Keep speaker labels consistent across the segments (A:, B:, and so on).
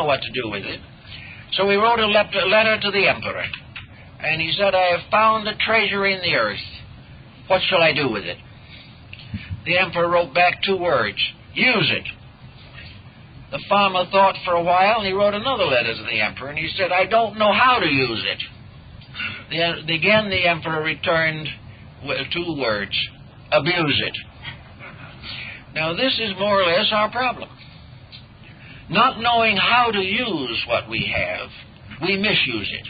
A: what to do with it. So he wrote a letter to the emperor, and he said, I have found a treasure in the earth. What shall I do with it? The emperor wrote back 2 words, use it. The farmer thought for a while, and he wrote another letter to the emperor, and he said, I don't know how to use it. Again, the emperor returned with 2 words, abuse it. Now, this is more or less our problem. Not knowing how to use what we have, we misuse it.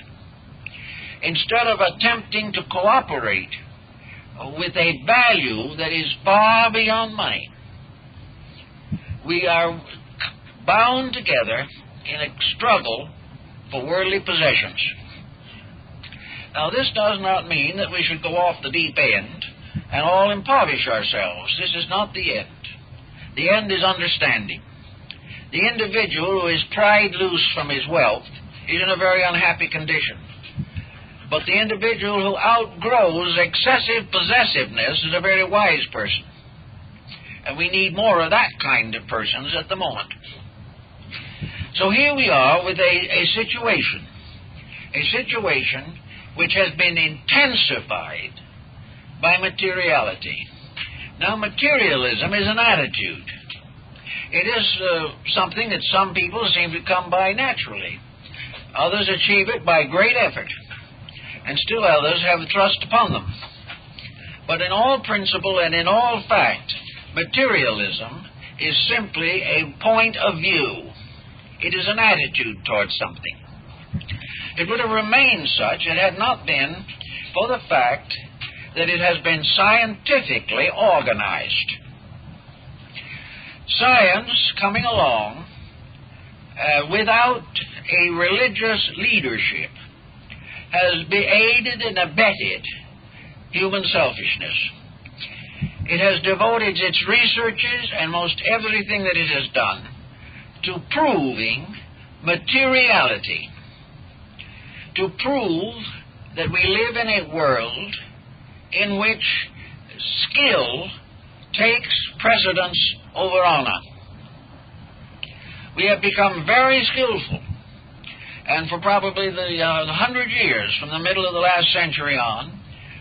A: Instead of attempting to cooperate with a value that is far beyond money, we are bound together in a struggle for worldly possessions. Now, this does not mean that we should go off the deep end and all impoverish ourselves. This is not the end. The end is understanding. The individual who is pried loose from his wealth is in a very unhappy condition. But the individual who outgrows excessive possessiveness is a very wise person. And we need more of that kind of persons at the moment. So here we are with a situation which has been intensified by materiality. Now, materialism is an attitude. It is something that some people seem to come by naturally. Others achieve it by great effort, and still others have thrust upon them. But in all principle and in all fact, materialism is simply a point of view. It is an attitude towards something. It would have remained such had it not been for the fact that it has been scientifically organized. Science coming along without a religious leadership has aided and abetted human selfishness. It has devoted its researches and most everything that it has done to proving materiality, to prove that we live in a world in which skill takes precedence over honor. We have become very skillful, and for probably the 100 years from the middle of the last century on,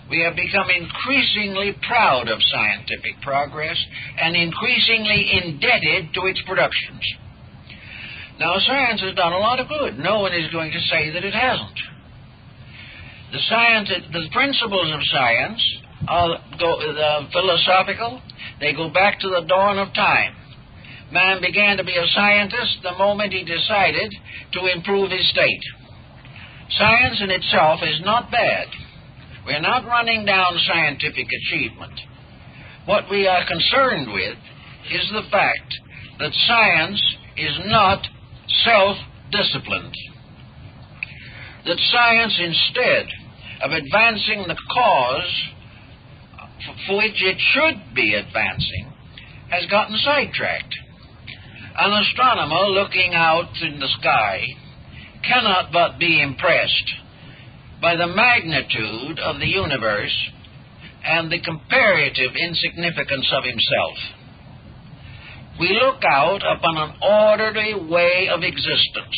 A: we have become increasingly proud of scientific progress and increasingly indebted to its productions. Now, science has done a lot of good. No one is going to say that it hasn't. The principles of science are philosophical. They go back to the dawn of time. Man began to be a scientist the moment he decided to improve his state. Science in itself is not bad. We're not running down scientific achievement. What we are concerned with is the fact that science is not self-disciplined. That science, instead of advancing the cause for which it should be advancing, has gotten sidetracked. An astronomer looking out in the sky cannot but be impressed by the magnitude of the universe and the comparative insignificance of himself. We look out upon an orderly way of existence.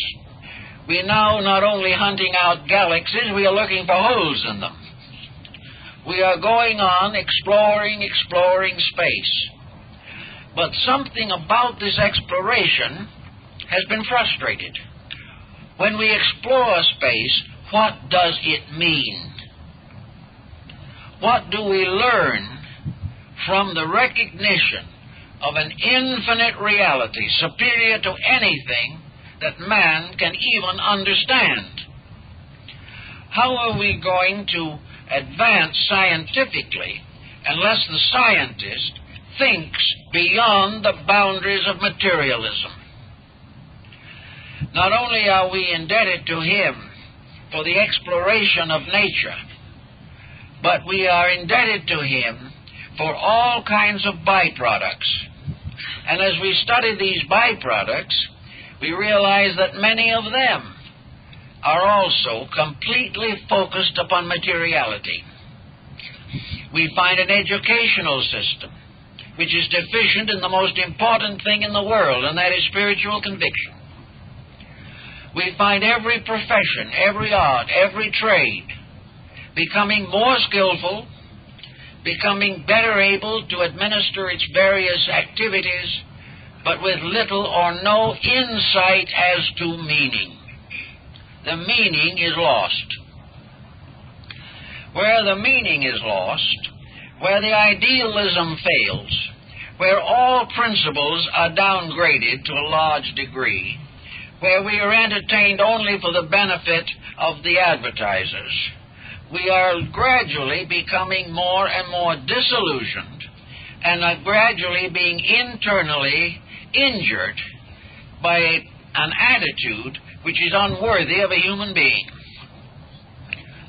A: We now not only hunting out galaxies, we are looking for holes in them. We are going on exploring space. But something about this exploration has been frustrated. When we explore space, what does it mean? What do we learn from the recognition of an infinite reality superior to anything that man can even understand? How are we going to advance scientifically unless the scientist thinks beyond the boundaries of materialism? Not only are we indebted to him for the exploration of nature, but we are indebted to him for all kinds of byproducts. And as we study these byproducts, we realize that many of them are also completely focused upon materiality. We find an educational system which is deficient in the most important thing in the world, and that is spiritual conviction. we find every profession, every art, every trade becoming more skillful, becoming better able to administer its various activities, but with little or no insight as to meaning. The meaning is lost. Where the meaning is lost, where the idealism fails, where all principles are downgraded to a large degree, where we are entertained only for the benefit of the advertisers, we are gradually becoming more and more disillusioned and are gradually being internally injured by an attitude which is unworthy of a human being.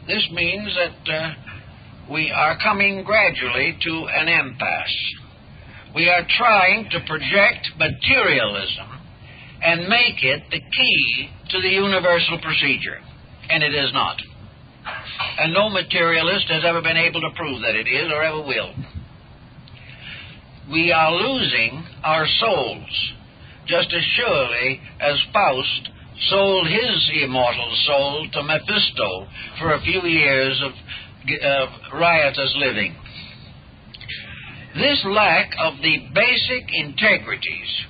A: This means that we are coming gradually to an impasse. We are trying to project materialism and make it the key to the universal procedure, and it is not. And no materialist has ever been able to prove that it is or ever will. We are losing our souls, just as surely as Faust sold his immortal soul to Mephisto for a few years of riotous living. This lack of the basic integrities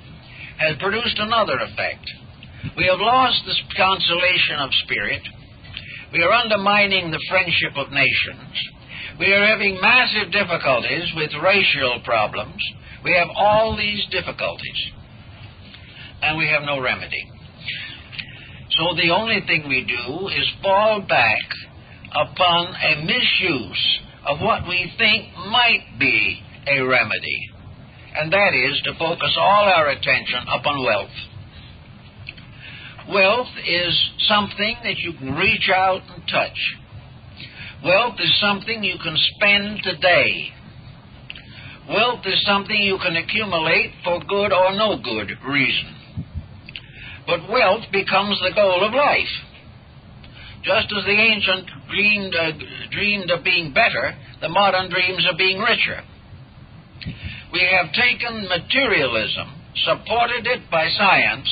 A: has produced another effect. We have lost this consolation of spirit. We are undermining the friendship of nations. We are having massive difficulties with racial problems. We have all these difficulties, and we have no remedy. So the only thing we do is fall back upon a misuse of what we think might be a remedy, and that is to focus all our attention upon wealth. Wealth is something that you can reach out and touch. Wealth is something you can spend today. Wealth is something you can accumulate for good or no good reason. But wealth becomes the goal of life. Just as the ancient dreamed of being better, the modern dreams of being richer. We have taken materialism, supported it by science,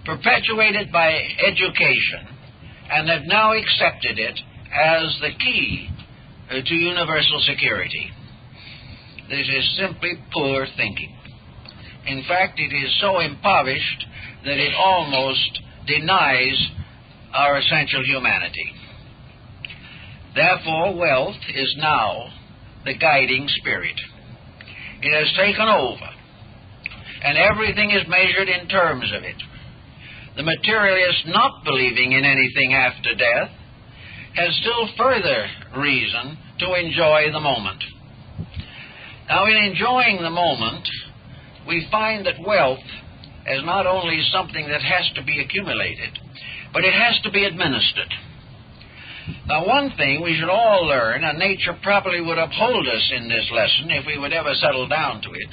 A: perpetuated by education, and have now accepted it as the key to universal security. This is simply poor thinking. In fact, it is so impoverished that it almost denies our essential humanity. Therefore, wealth is now the guiding spirit. It has taken over, and everything is measured in terms of it. The materialist not believing in anything after death has still further reason to enjoy the moment. Now, in enjoying the moment, we find that wealth is not only something that has to be accumulated, but it has to be administered. Now, one thing we should all learn, and nature probably would uphold us in this lesson if we would ever settle down to it,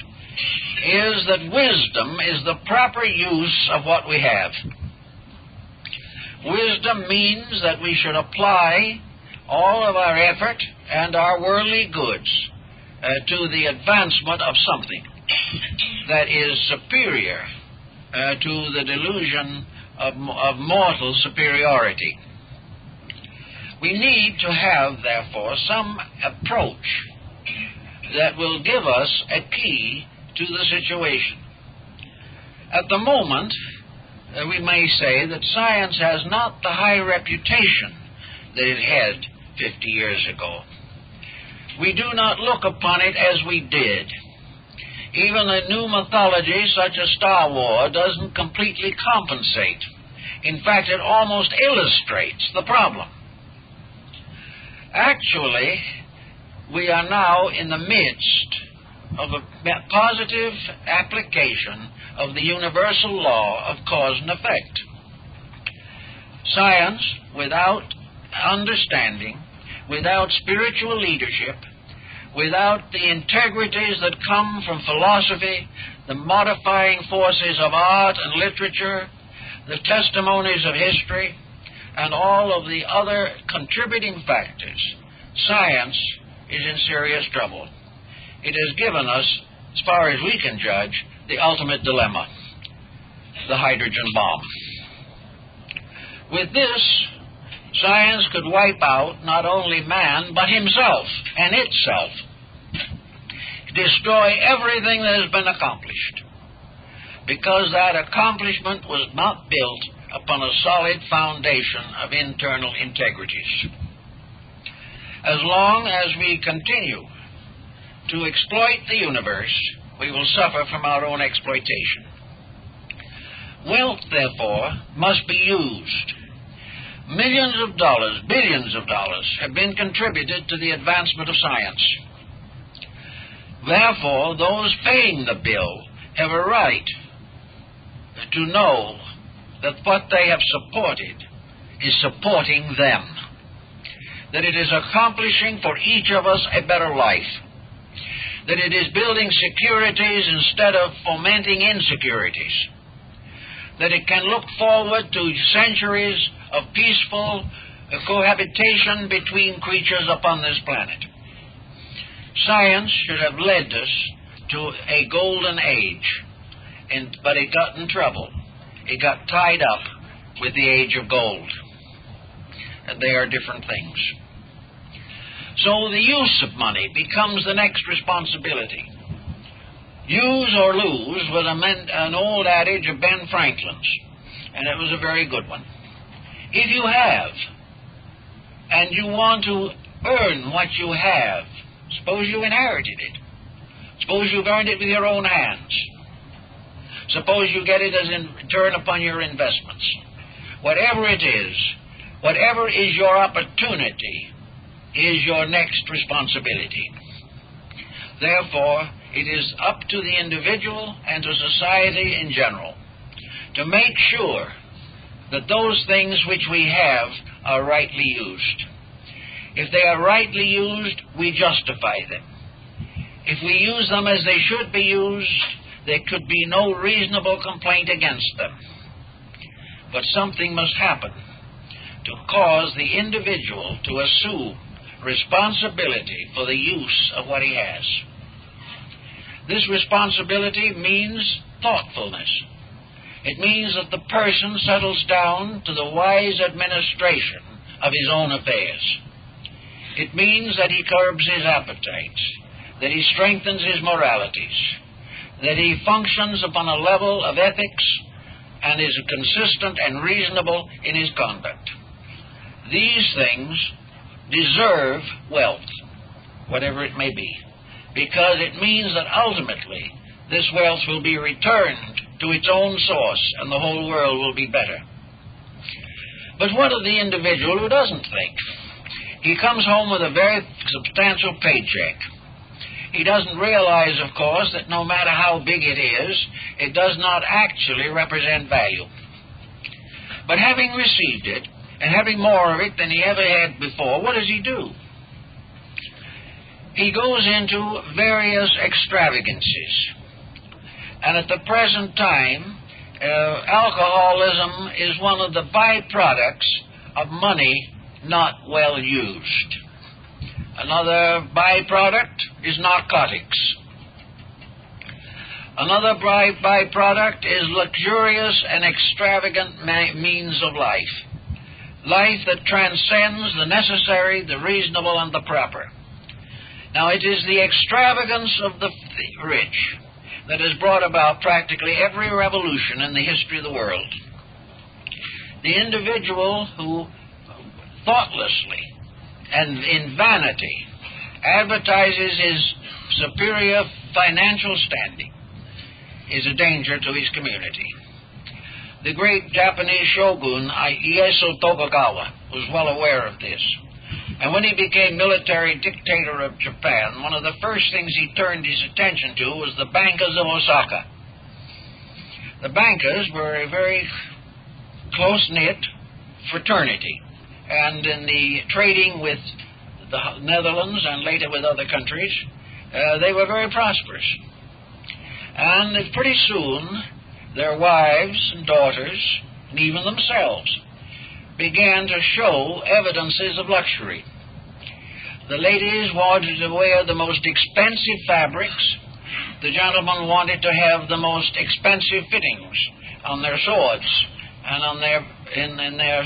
A: is that wisdom is the proper use of what we have. Wisdom means that we should apply all of our effort and our worldly goods to the advancement of something that is superior to the delusion of mortal superiority. We need to have, therefore, some approach that will give us a key to the situation. At the moment, we may say that science has not the high reputation that it had 50 years ago. We do not look upon it as we did. Even a new mythology such as Star Wars doesn't completely compensate. In fact, it almost illustrates the problem. Actually, we are now in the midst of a positive application of the universal law of cause and effect. Science, without understanding, without spiritual leadership, without the integrities that come from philosophy, the modifying forces of art and literature, the testimonies of history, and all of the other contributing factors, science is in serious trouble. It has given us, as far as we can judge, the ultimate dilemma, the hydrogen bomb. With this, science could wipe out not only man, but himself and itself. Destroy everything that has been accomplished, because that accomplishment was not built upon a solid foundation of internal integrities. As long as we continue to exploit the universe, we will suffer from our own exploitation. Wealth, therefore, must be used. Millions of dollars, billions of dollars, have been contributed to the advancement of science. Therefore, those paying the bill have a right to know that what they have supported is supporting them, that it is accomplishing for each of us a better life, that it is building securities instead of fomenting insecurities, that it can look forward to centuries of peaceful cohabitation between creatures upon this planet. Science should have led us to a golden age, but it got in trouble. It got tied up with the age of gold. And they are different things. So the use of money becomes the next responsibility. Use or lose was an old adage of Ben Franklin's, and it was a very good one. If you have, and you want to earn what you have, suppose you inherited it. Suppose you've earned it with your own hands. Suppose you get it as in return upon your investments. Whatever it is, whatever is your opportunity, is your next responsibility. Therefore, it is up to the individual and to society in general to make sure that those things which we have are rightly used. If they are rightly used, we justify them. If we use them as they should be used, there could be no reasonable complaint against them. But something must happen to cause the individual to assume responsibility for the use of what he has. This responsibility means thoughtfulness. It means that the person settles down to the wise administration of his own affairs. It means that he curbs his appetites, that he strengthens his moralities, that he functions upon a level of ethics and is consistent and reasonable in his conduct. These things deserve wealth, whatever it may be, because it means that ultimately this wealth will be returned to its own source and the whole world will be better. But what of the individual who doesn't think? He comes home with a very substantial paycheck. He doesn't realize, of course, that no matter how big it is, it does not actually represent value. But having received it, and having more of it than he ever had before, what does he do? He goes into various extravagances. And at the present time, alcoholism is one of the byproducts of money not well used. Another byproduct is narcotics. Another byproduct is luxurious and extravagant means of life. Life that transcends the necessary, the reasonable, and the proper. Now, it is the extravagance of the rich that has brought about practically every revolution in the history of the world. The individual who thoughtlessly and in vanity advertises his superior financial standing is a danger to his community. The great Japanese shogun Ieyasu Tokugawa was well aware of this. And when he became military dictator of Japan, one of the first things he turned his attention to was the bankers of Osaka. The bankers were a very close-knit fraternity, and in the trading with the Netherlands and later with other countries, they were very prosperous. And pretty soon, their wives and daughters, and even themselves, began to show evidences of luxury. The ladies wanted to wear the most expensive fabrics. The gentlemen wanted to have the most expensive fittings on their swords and on their